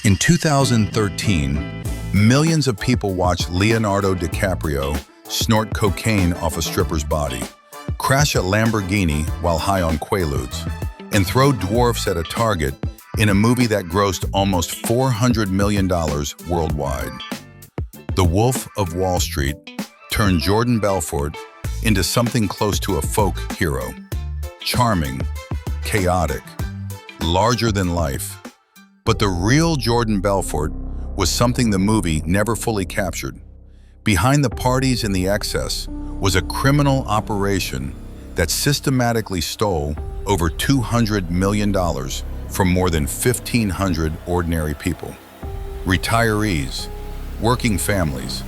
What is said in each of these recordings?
In 2013, millions of people watched Leonardo DiCaprio snort cocaine off a stripper's body, crash a Lamborghini while high on Quaaludes, and throw dwarfs at a target in a movie that grossed almost $400 million worldwide. The Wolf of Wall Street turned Jordan Belfort into something close to a folk hero. Charming, chaotic, larger than life. But the real Jordan Belfort was something the movie never fully captured. Behind the parties and the excess was a criminal operation that systematically stole over $200 million from more than 1,500 ordinary people. Retirees, working families,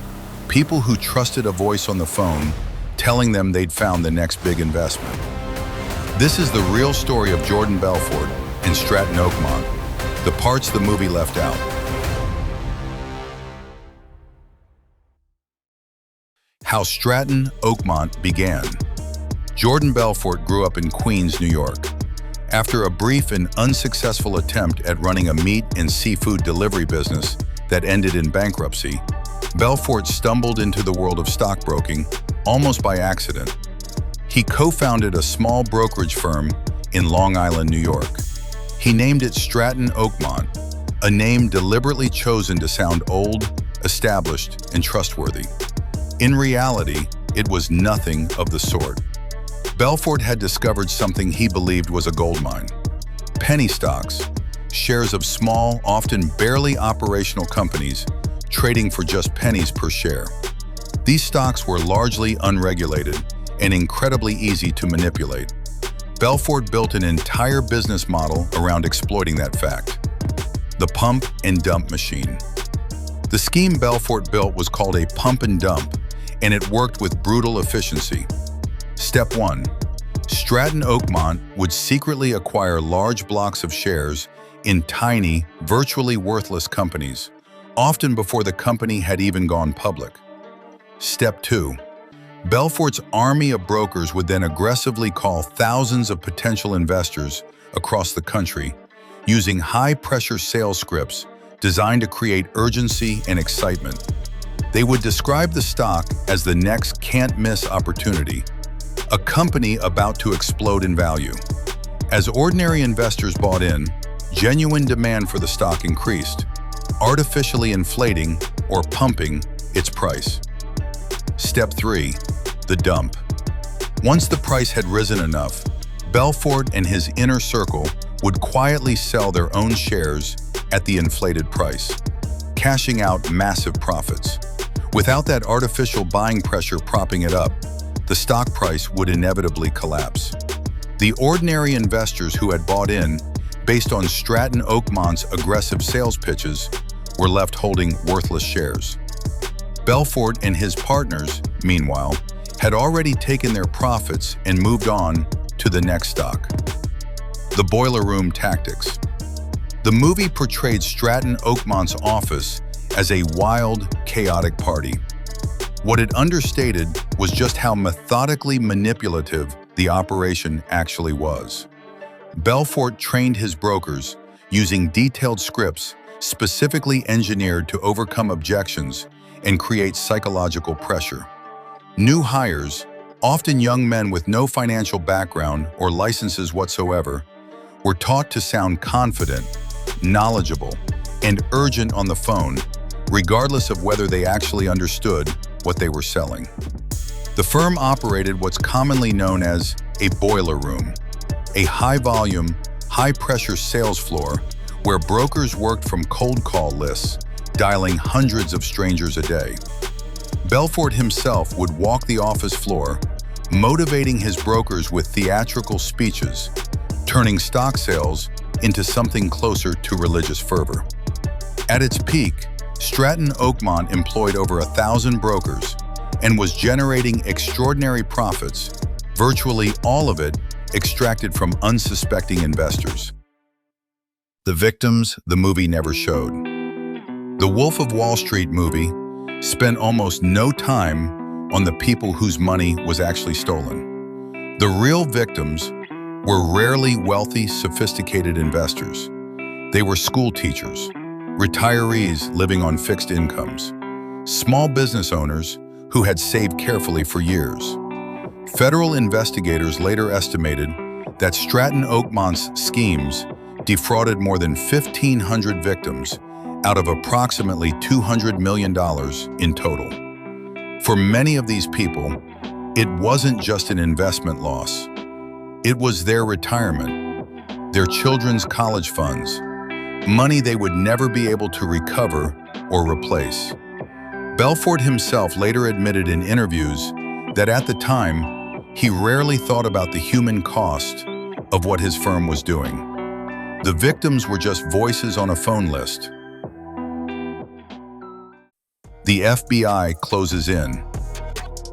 people who trusted a voice on the phone telling them they'd found the next big investment. This is the real story of Jordan Belfort in Stratton Oakmont, the parts the movie left out. How Stratton Oakmont began. Jordan Belfort grew up in Queens, New York. After a brief and unsuccessful attempt at running a meat and seafood delivery business that ended in bankruptcy, Belfort stumbled into the world of stockbroking almost by accident. He co-founded a small brokerage firm in Long Island, New York. He named it Stratton Oakmont, a name deliberately chosen to sound old, established, and trustworthy. In reality, it was nothing of the sort. Belfort had discovered something he believed was a goldmine. Penny stocks, shares of small, often barely operational companies, trading for just pennies per share. These stocks were largely unregulated and incredibly easy to manipulate. Belfort built an entire business model around exploiting that fact. The pump and dump machine. The scheme Belfort built was called a pump and dump, and it worked with brutal efficiency. Step 1. Stratton Oakmont would secretly acquire large blocks of shares in tiny, virtually worthless companies, often before the company had even gone public. Step 2. Belfort's army of brokers would then aggressively call thousands of potential investors across the country, using high-pressure sales scripts designed to create urgency and excitement. They would describe the stock as the next can't-miss opportunity, a company about to explode in value. As ordinary investors bought in, genuine demand for the stock increased, artificially inflating or pumping its price. Step 3. The dump. Once the price had risen enough, Belfort and his inner circle would quietly sell their own shares at the inflated price, cashing out massive profits. Without that artificial buying pressure propping it up, the stock price would inevitably collapse. The ordinary investors who had bought in, based on Stratton Oakmont's aggressive sales pitches, were left holding worthless shares. Belfort and his partners, meanwhile, had already taken their profits and moved on to the next stock. The boiler room tactics. The movie portrayed Stratton Oakmont's office as a wild, chaotic party. What it understated was just how methodically manipulative the operation actually was. Belfort trained his brokers using detailed scripts specifically engineered to overcome objections and create psychological pressure. New hires, often young men with no financial background or licenses whatsoever, were taught to sound confident, knowledgeable, and urgent on the phone, regardless of whether they actually understood what they were selling. The firm operated what's commonly known as a boiler room, a high-volume, high-pressure sales floor where brokers worked from cold call lists, dialing hundreds of strangers a day. Belfort himself would walk the office floor, motivating his brokers with theatrical speeches, turning stock sales into something closer to religious fervor. At its peak, Stratton Oakmont employed over 1,000 brokers and was generating extraordinary profits, virtually all of it extracted from unsuspecting investors. The victims the movie never showed. The Wolf of Wall Street movie spent almost no time on the people whose money was actually stolen. The real victims were rarely wealthy, sophisticated investors. They were school teachers, retirees living on fixed incomes, small business owners who had saved carefully for years. Federal investigators later estimated that Stratton Oakmont's schemes defrauded more than 1,500 victims out of approximately $200 million in total. For many of these people, it wasn't just an investment loss. It was their retirement, their children's college funds, money they would never be able to recover or replace. Belfort himself later admitted in interviews that at the time, he rarely thought about the human cost of what his firm was doing. The victims were just voices on a phone list. The FBI closes in.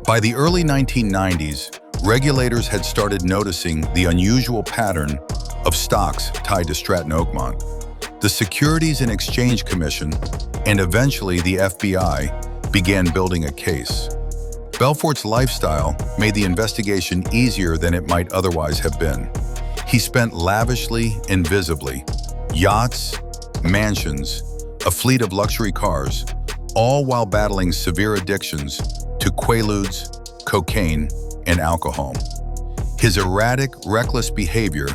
By the early 1990s, regulators had started noticing the unusual pattern of stocks tied to Stratton Oakmont. The Securities and Exchange Commission, and eventually the FBI, began building a case. Belfort's lifestyle made the investigation easier than it might otherwise have been. He spent lavishly and visibly: yachts, mansions, a fleet of luxury cars, all while battling severe addictions to quaaludes, cocaine, and alcohol. His erratic, reckless behavior,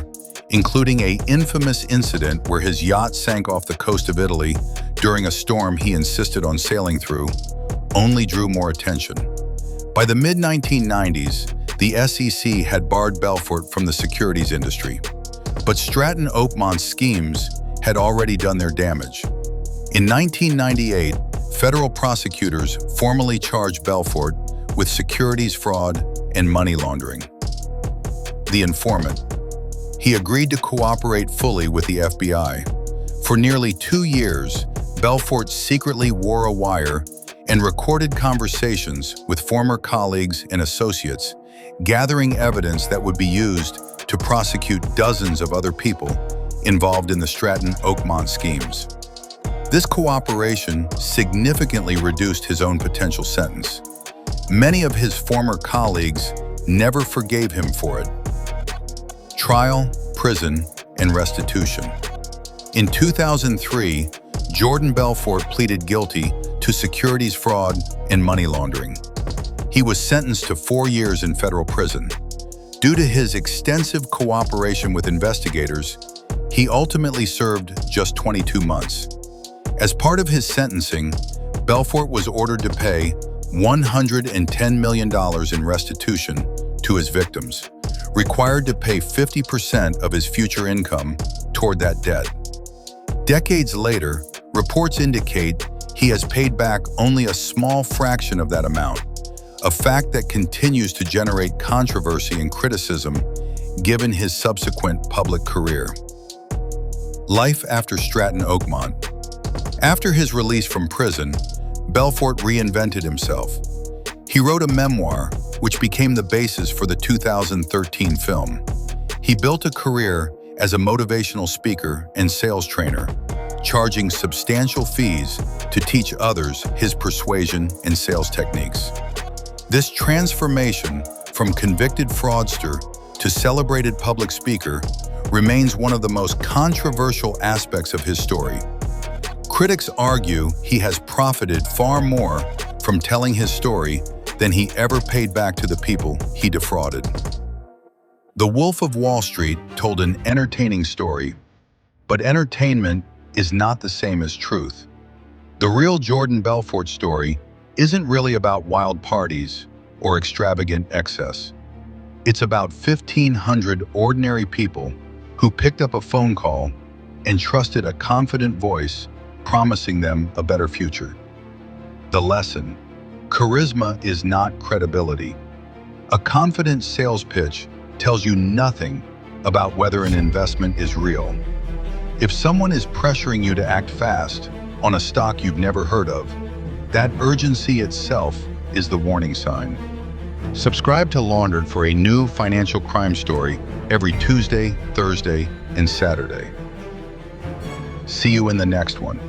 including an infamous incident where his yacht sank off the coast of Italy during a storm he insisted on sailing through, only drew more attention. By the mid-1990s, the SEC had barred Belfort from the securities industry, but Stratton Oakmont's schemes had already done their damage. In 1998, federal prosecutors formally charged Belfort with securities fraud and money laundering. The Informant. He agreed to cooperate fully with the FBI. For nearly 2 years, Belfort secretly wore a wire and recorded conversations with former colleagues and associates, gathering evidence that would be used to prosecute dozens of other people involved in the Stratton Oakmont schemes. This cooperation significantly reduced his own potential sentence. Many of his former colleagues never forgave him for it. Trial, prison, and restitution. In 2003, Jordan Belfort pleaded guilty to securities fraud and money laundering. He was sentenced to 4 years in federal prison. Due to his extensive cooperation with investigators, he ultimately served just 22 months. As part of his sentencing, Belfort was ordered to pay $110 million in restitution to his victims, required to pay 50% of his future income toward that debt. Decades later, reports indicate he has paid back only a small fraction of that amount, a fact that continues to generate controversy and criticism given his subsequent public career. Life after Stratton Oakmont. After his release from prison, Belfort reinvented himself. He wrote a memoir, which became the basis for the 2013 film. He built a career as a motivational speaker and sales trainer, charging substantial fees to teach others his persuasion and sales techniques. This transformation from convicted fraudster to celebrated public speaker remains one of the most controversial aspects of his story. Critics argue he has profited far more from telling his story than he ever paid back to the people he defrauded. The Wolf of Wall Street told an entertaining story, but entertainment is not the same as truth. The real Jordan Belfort story isn't really about wild parties or extravagant excess. It's about 1,500 ordinary people who picked up a phone call and trusted a confident voice promising them a better future. The lesson: charisma is not credibility. A confident sales pitch tells you nothing about whether an investment is real. If someone is pressuring you to act fast on a stock you've never heard of, that urgency itself is the warning sign. Subscribe to Laundered for a new financial crime story every Tuesday, Thursday, and Saturday. See you in the next one.